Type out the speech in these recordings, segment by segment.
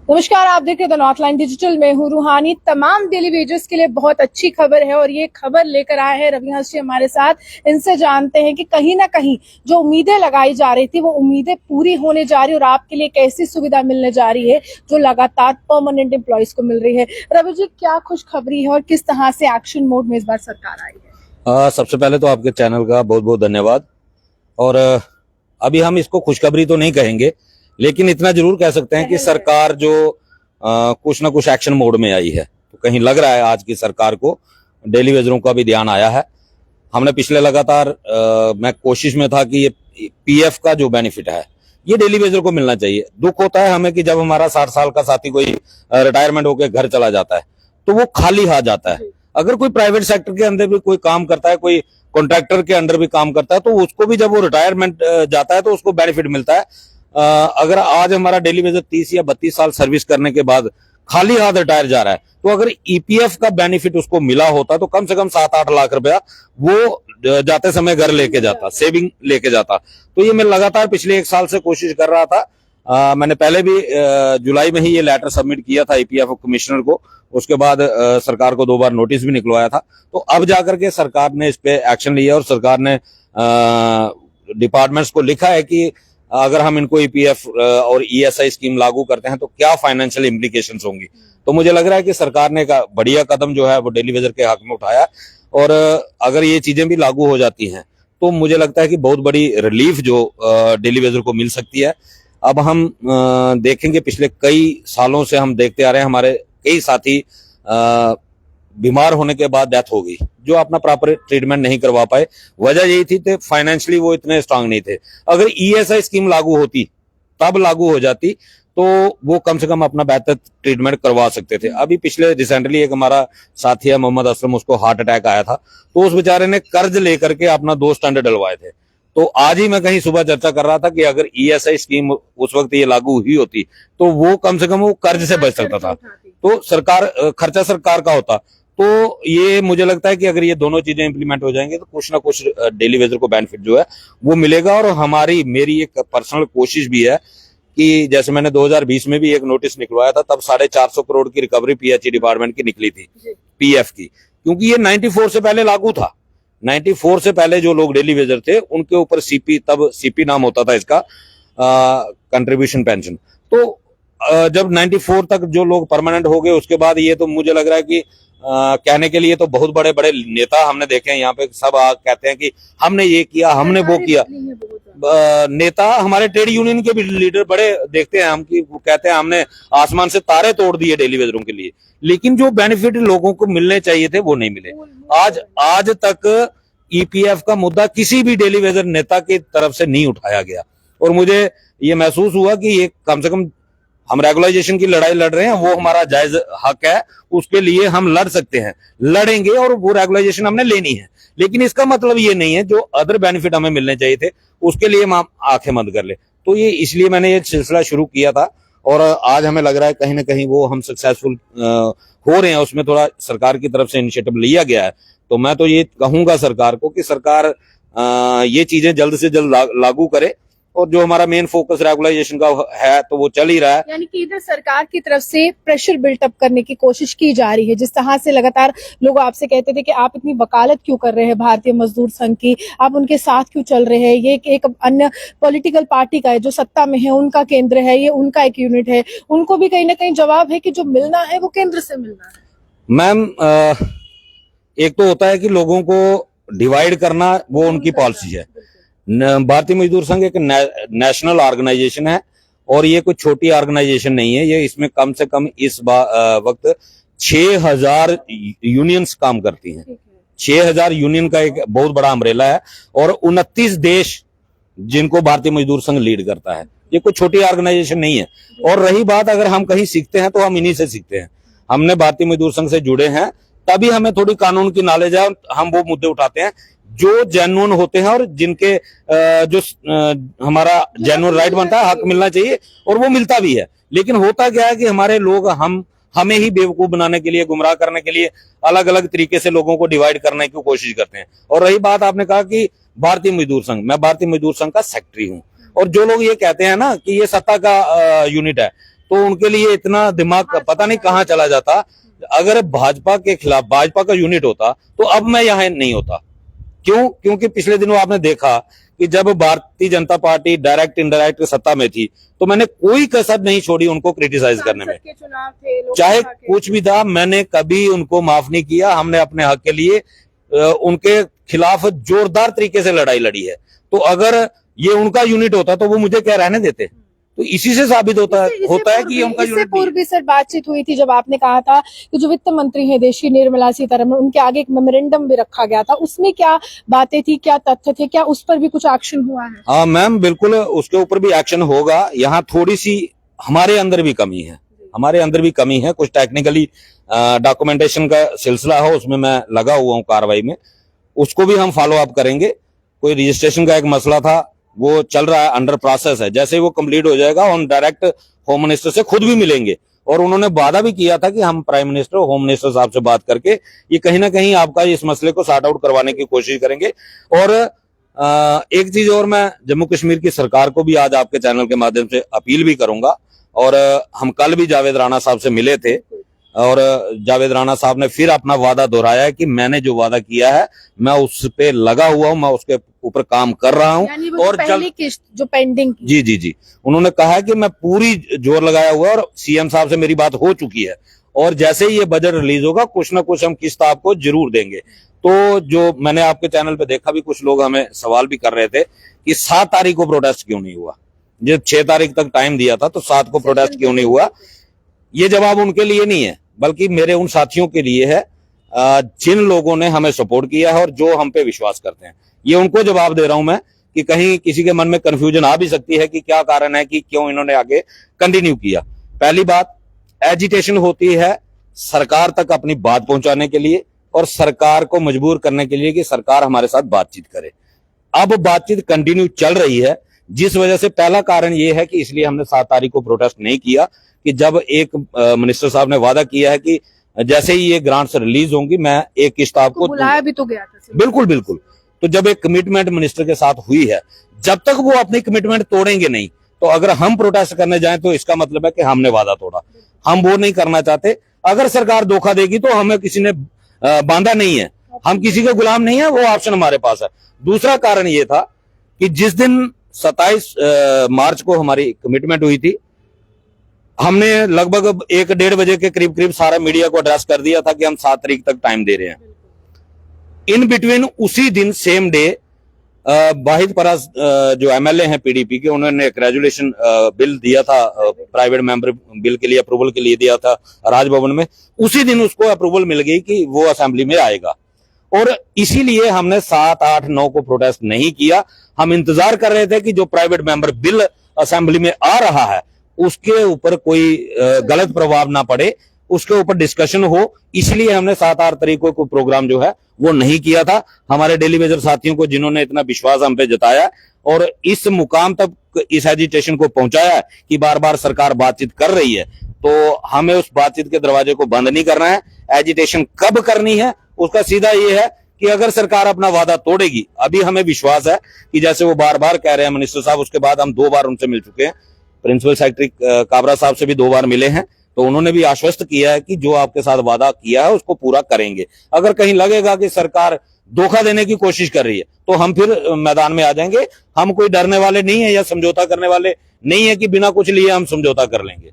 नमस्कार, आप देख रहे हैं द नॉर्थ लाइन डिजिटल में हूं रूहानी। तमाम डेली वेजर्स के लिए बहुत अच्छी खबर है और ये खबर लेकर आए हैं रविहंस जी हमारे साथ। इनसे जानते हैं कि कहीं ना कहीं जो उम्मीदें लगाई जा रही थी वो उम्मीदें पूरी होने जा रही है और आपके लिए कैसी सुविधा मिलने जा रही है जो लगातार परमानेंट एम्प्लॉयज को मिल रही है। रवि जी, क्या खुशखबरी है और किस तरह से एक्शन मोड में इस बार सरकार आई है? सबसे पहले तो आपके चैनल का बहुत बहुत धन्यवाद। और अभी हम इसको खुशखबरी तो नहीं कहेंगे, लेकिन इतना जरूर कह सकते हैं कि सरकार जो कुछ ना कुछ एक्शन मोड में आई है। तो कहीं लग रहा है आज की सरकार को डेली वेजरों का भी ध्यान आया है। हमने पिछले लगातार मैं कोशिश में था कि ये पीएफ का जो बेनिफिट है ये डेली वेजर को मिलना चाहिए। दुख होता है हमें कि जब हमारा 60 साल का साथी कोई रिटायरमेंट होकर घर चला जाता है तो वो खाली हाथ जाता है। अगर कोई प्राइवेट सेक्टर के अंदर भी कोई काम करता है, कोई कॉन्ट्रैक्टर के अंडर भी काम करता है, तो उसको भी जब वो रिटायरमेंट जाता है तो उसको बेनिफिट मिलता है। अगर आज हमारा डेली वेजर 30 या 32 साल सर्विस करने के बाद खाली हाथ रिटायर जा रहा है, तो अगर ईपीएफ का बेनिफिट उसको मिला होता तो कम से कम 7-8 लाख रुपया वो जाते समय घर लेके जाता, सेविंग लेके जाता। तो ये मैं लगातार पिछले 1 साल से कोशिश कर रहा था। मैंने पहले भी जुलाई में ही ये लेटर सबमिट किया था ईपीएफ कमिश्नर को। उसके बाद सरकार को 2 बार नोटिस भी निकलवाया था। तो अब जाकर के सरकार ने इस पे एक्शन लिया और सरकार ने डिपार्टमेंट्स को लिखा है कि अगर हम इनको ईपीएफ और ईएसआई स्कीम लागू करते हैं तो क्या फाइनेंशियल इम्प्लीकेशंस होंगी। तो मुझे लग रहा है कि सरकार ने का बढ़िया कदम जो है वो डेली वेजर के हक में उठाया। और अगर ये चीजें भी लागू हो जाती हैं तो मुझे लगता है कि बहुत बड़ी रिलीफ जो डेली वेजर को मिल सकती है। अब हम देखेंगे, पिछले कई सालों से हम देखते आ रहे हैं हमारे कई साथी बीमार होने के बाद डेथ हो गई, जो अपना प्रॉपर ट्रीटमेंट नहीं करवा पाए। वजह यही थी कि फाइनेंशियली वो इतने स्ट्रांग नहीं थे। अगर ईएसआई स्कीम लागू होती, तब लागू हो जाती, तो वो कम से कम अपना बेहतर ट्रीटमेंट करवा सकते थे। अभी पिछले रिसेंटली एक हमारा साथी है मोहम्मद असलम, उसको हार्ट अटैक आया था, तो उस बेचारे ने कर्ज लेकर के अपना 2 स्टंट डलवाए थे। तो आज ही मैं कहीं सुबह चर्चा कर रहा था कि अगर ईएसआई स्कीम उस वक्त ये लागू हुई होती तो वो कम से कम वो कर्ज से बच सकता था, तो सरकार खर्चा सरकार का होता। तो ये मुझे लगता है कि अगर ये दोनों चीजें इंप्लीमेंट हो जाएंगे तो कुछ ना कुछ डेली वेजर को बेनिफिट जो है वो मिलेगा। और मेरी एक पर्सनल कोशिश भी है कि जैसे मैंने 2020 में भी एक नोटिस निकलवाया था, तब 450 करोड़ की रिकवरी पीएचई डिपार्टमेंट की निकली थी पीएफ की, क्योंकि ये 94 से पहले लागू था। 94 से पहले जो लोग डेली वेजर थे उनके ऊपर सीपी, तब सीपी नाम होता था इसका, कंट्रीब्यूशन पेंशन। तो जब 94 तक जो लोग परमानेंट हो गए, उसके बाद ये तो मुझे लग रहा है कि कहने के लिए तो बहुत बड़े बड़े नेता हमने देखे हैं यहाँ पे, सब कहते हैं कि हमने ये किया, हमने वो किया। नेता हमारे ट्रेड यूनियन के भी लीडर बड़े देखते हैं हम कि वो कहते हैं हमने आसमान से तारे तोड़ दिए डेली वेजरों के लिए, लेकिन जो बेनिफिट लोगों को मिलने चाहिए थे वो नहीं मिले। आज तक ईपीएफ का मुद्दा किसी भी डेली वेजर नेता की तरफ से नहीं उठाया गया। और मुझे ये महसूस हुआ कि ये कम से कम हम रेगुलाइजेशन की लड़ाई लड़ रहे हैं, वो हमारा जायज हक है, उसके लिए हम लड़ सकते हैं, लड़ेंगे और वो रेगुलाइजेशन हमने लेनी है। लेकिन इसका मतलब ये नहीं है जो अदर बेनिफिट हमें मिलने चाहिए थे उसके लिए हम आंखें बंद कर ले। तो ये इसलिए मैंने ये सिलसिला शुरू किया था और आज हमें लग रहा है कहीं ना कहीं वो हम सक्सेसफुल हो रहे हैं। उसमें थोड़ा सरकार की तरफ से इनिशिएटिव लिया गया है। तो मैं तो ये कहूंगा सरकार को कि सरकार ये चीजें जल्द से जल्द लागू करे। और जो हमारा मेन फोकस रेगुलाइजेशन का है तो वो चल ही रहा है। यानी कि इधर सरकार की तरफ से प्रेशर बिल्टअप करने की कोशिश की जा रही है। जिस तरह से लगातार लोग आपसे कहते थे कि आप इतनी वकालत क्यों कर रहे हैं भारतीय मजदूर संघ की, आप उनके साथ क्यों चल रहे हैं, ये एक अन्य पॉलिटिकल पार्टी का है जो सत्ता में है, उनका केंद्र है, ये उनका एक यूनिट है, उनको भी कहीं ना कहीं जवाब है कि जो मिलना है वो केंद्र से मिलना है। मैम, एक तो होता है कि लोगों को डिवाइड करना, वो उनकी पॉलिसी है। भारतीय मजदूर संघ एक नेशनल ऑर्गेनाइजेशन है और ये कोई छोटी ऑर्गेनाइजेशन नहीं है। ये इसमें कम से कम इस वक्त 6000 यूनियंस काम करती हैं। 6000 यूनियन का एक बहुत बड़ा अम्ब्रेला है और 29 देश जिनको भारतीय मजदूर संघ लीड करता है। ये कोई छोटी ऑर्गेनाइजेशन नहीं है। और रही बात अगर हम कहीं सीखते हैं तो हम इन्हीं से सीखते हैं। हमने भारतीय मजदूर संघ से जुड़े हैं, तभी हमें थोड़ी कानून की नॉलेज है, हम वो मुद्दे उठाते हैं जो जेन्युइन होते हैं और जिनके जो हमारा जेन्युइन राइट बनता है, हक मिलना चाहिए और वो मिलता भी है। लेकिन होता क्या है कि हमारे लोग हमें ही बेवकूफ बनाने के लिए, गुमराह करने के लिए अलग अलग तरीके से लोगों को डिवाइड करने की कोशिश करते हैं। और रही बात, आपने कहा कि भारतीय मजदूर संघ, मैं भारतीय मजदूर संघ का सेक्रेटरी हूं। और जो लोग ये कहते हैं ना कि ये सत्ता का यूनिट है, तो उनके लिए इतना दिमाग पता नहीं कहाँ चला जाता। अगर भाजपा के खिलाफ भाजपा का यूनिट होता तो अब मैं यहाँ नहीं होता। क्यों? क्योंकि पिछले दिनों आपने देखा कि जब Bharatiya Janata party direct indirect सत्ता में थी तो मैंने कोई कसर नहीं छोड़ी उनको क्रिटिसाइज करने में। चुनाव थे, चाहे कुछ भी था, मैंने कभी उनको माफ नहीं किया। हमने अपने हक के लिए उनके खिलाफ जोरदार तरीके से लड़ाई लड़ी है। तो अगर ये उनका यूनिट होता तो वो मुझे क्या रहने देते? तो इसी से साबित होता है कि ये उनका इससे यूनिट पूर्व भी सर बातचीत हुई थी जब आपने कहा था कि जो वित्त मंत्री हैं देश की निर्मला सीतारमण, उनके आगे एक मेमोरेंडम भी रखा गया था। उसमें क्या बातें थी, क्या तथ्य थे, क्या उस पर भी कुछ एक्शन हुआ है? हाँ मैम, बिल्कुल उसके ऊपर भी एक्शन होगा। यहाँ थोड़ी सी हमारे अंदर भी कमी है, कुछ टेक्निकली डॉक्यूमेंटेशन का सिलसिला हो, उसमें मैं लगा हुआ हूँ कार्रवाई में, उसको भी हम फॉलो अप करेंगे। कोई रजिस्ट्रेशन का एक मसला था, वो चल रहा है, अंडर प्रोसेस है। जैसे ही वो कंप्लीट हो जाएगा हम डायरेक्ट होम मिनिस्टर से खुद भी मिलेंगे। और उन्होंने वादा भी किया था कि हम प्राइम मिनिस्टर होम मिनिस्टर साहब से बात करके ये कहीं ना कहीं आपका इस मसले को सॉर्ट आउट करवाने की कोशिश करेंगे। और एक चीज और मैं जम्मू कश्मीर की सरकार को भी आज आपके चैनल के माध्यम से अपील भी करूंगा। और हम कल भी जावेद राणा साहब से मिले थे और जावेद राणा साहब ने फिर अपना वादा दोहराया है कि मैंने जो वादा किया है मैं उस पे लगा हुआ हूं, मैं उसके ऊपर काम कर रहा हूं। और पहली किस्त जो पेंडिंग जी उन्होंने कहा है कि मैं पूरी जोर लगाया हुआ और सीएम साहब से मेरी बात हो चुकी है और जैसे ही ये बजट रिलीज होगा कुछ ना कुछ हम किस्त आपको जरूर देंगे। तो जो मैंने आपके चैनल पे देखा भी, कुछ लोग हमें सवाल भी कर रहे थे कि 7 तारीख को प्रोटेस्ट क्यों नहीं हुआ, जब 6 तारीख तक टाइम दिया था तो 7 को प्रोटेस्ट क्यों नहीं हुआ। ये जवाब उनके लिए नहीं है बल्कि मेरे उन साथियों के लिए है जिन लोगों ने हमें सपोर्ट किया है और जो हम पे विश्वास करते हैं। ये उनको जवाब दे रहा हूं मैं कि कहीं किसी के मन में कंफ्यूजन आ भी सकती है कि क्या कारण है कि क्यों इन्होंने आगे कंटिन्यू किया। पहली बात, एजिटेशन होती है सरकार तक अपनी बात पहुंचाने के लिए और सरकार को मजबूर करने के लिए कि सरकार हमारे साथ बातचीत करे। अब बातचीत कंटिन्यू चल रही है, जिस वजह से पहला कारण यह है कि इसलिए हमने 7 तारीख को प्रोटेस्ट नहीं किया कि जब एक मिनिस्टर साहब ने वादा किया है कि जैसे ही ये ग्रांट्स रिलीज होंगी मैं एक किस्त आपको बुलाया भी तो गया था। बिल्कुल। तो जब एक कमिटमेंट मिनिस्टर के साथ हुई है, जब तक वो अपनी कमिटमेंट तोड़ेंगे नहीं, तो अगर हम प्रोटेस्ट करने जाएं तो इसका मतलब है कि हमने वादा तोड़ा। हम वो नहीं करना चाहते। अगर सरकार धोखा देगी तो हमें किसी ने बांधा नहीं है, हम किसी के गुलाम नहीं है, वो ऑप्शन हमारे पास है। दूसरा कारण ये था कि जिस दिन 27 मार्च को हमारी कमिटमेंट हुई थी, हमने लगभग 1-1:30 बजे के करीब सारा मीडिया को एड्रेस कर दिया था कि हम 7 तारीख तक टाइम दे रहे हैं। इन बिटवीन उसी दिन सेम डे वाहिद परास जो एमएलए हैं पीडीपी के, उन्होंने एक रेजुलेशन बिल दिया था, प्राइवेट मेंबर बिल के लिए अप्रूवल के लिए दिया था राजभवन में। उसी दिन उसको अप्रूवल मिल गई कि वो असेंबली में आएगा और इसीलिए हमने 7, 8, 9 को प्रोटेस्ट नहीं किया। हम इंतजार कर रहे थे कि जो प्राइवेट मेंबर बिल असेंबली में आ रहा है उसके ऊपर कोई गलत प्रभाव ना पड़े, उसके ऊपर डिस्कशन हो, इसलिए हमने 7, 8 तारीख को प्रोग्राम जो है वो नहीं किया था। हमारे डेली वेजर साथियों को जिन्होंने इतना विश्वास हम पे जताया और इस मुकाम तक इस एजिटेशन को पहुंचाया कि बार बार सरकार बातचीत कर रही है, तो हमें उस बातचीत के दरवाजे को बंद नहीं करना है। एजिटेशन कब करनी है उसका सीधा ये है कि अगर सरकार अपना वादा तोड़ेगी, अभी हमें विश्वास है कि जैसे वो बार बार कह रहे हैं मिनिस्टर साहब, उसके बाद हम 2 बार उनसे मिल चुके हैं, प्रिंसिपल सेक्रेटरी काबरा साहब से भी 2 बार मिले हैं, तो उन्होंने भी आश्वस्त किया है कि जो आपके साथ वादा किया है उसको पूरा करेंगे। अगर कहीं लगेगा कि सरकार धोखा देने की कोशिश कर रही है तो हम फिर मैदान में आ जाएंगे। हम कोई डरने वाले नहीं है या समझौता करने वाले नहीं है कि बिना कुछ लिए हम समझौता कर लेंगे।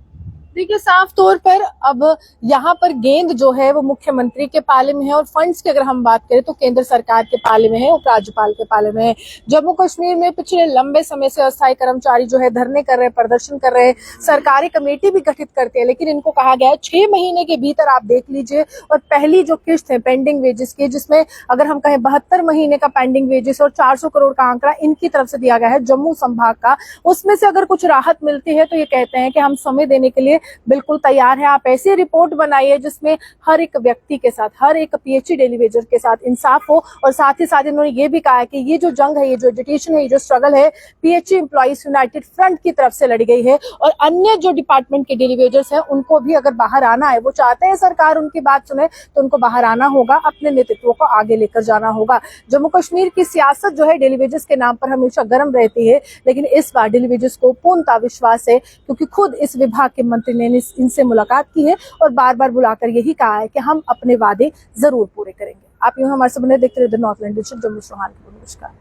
देखिए, साफ तौर पर अब यहाँ पर गेंद जो है वो मुख्यमंत्री के पाले में है और फंड्स की अगर हम बात करें तो केंद्र सरकार के पाले में है, उपराज्यपाल के पाले में है। जम्मू कश्मीर में पिछले लंबे समय से अस्थायी कर्मचारी जो है धरने कर रहे हैं, प्रदर्शन कर रहे हैं, सरकारी कमेटी भी गठित करते हैं, लेकिन इनको कहा गया है 6 महीने के भीतर आप देख लीजिए। और पहली जो किस्त है पेंडिंग वेजेस की, जिसमें अगर हम कहें 72 महीने का पेंडिंग वेजेस और 400 करोड़ का आंकड़ा इनकी तरफ से दिया गया है जम्मू संभाग का, उसमें से अगर कुछ राहत मिलती है तो ये कहते हैं कि हम समय देने के लिए बिल्कुल तैयार है। आप ऐसी रिपोर्ट बनाइए जिसमें हर एक व्यक्ति के साथ, हर एक पीएचई डेली वेजर के साथ इंसाफ हो। और साथ ही साथ इन्होंने ये भी कहा है कि ये जो जंग है, ये जो एजिटेशन है, ये जो स्ट्रगल है, पीएचई एम्प्लॉइज यूनाइटेड फ्रंट की तरफ से लड़ी गई है। और अन्य जो डिपार्टमेंट के डेली वेजर्स हैं उनको भी अगर बाहर आना है, वो चाहते हैं सरकार उनकी बात सुने, तो उनको बाहर आना होगा, अपने नेतृत्व को आगे लेकर जाना होगा। जम्मू कश्मीर की सियासत जो है डेली वेजर्स के नाम पर हमेशा गर्म रहती है, लेकिन इस बार डेली वेजर्स को पूर्णतः विश्वास है, क्योंकि खुद इस विभाग के मंत्री ने इनसे मुलाकात की है और बार बार बुलाकर यही कहा है कि हम अपने वादे जरूर पूरे करेंगे। आप यूं हमारे से बने देखते रहे द नॉर्थलैंड डिजिटल। जम्मू से रोहान की नमस्कार।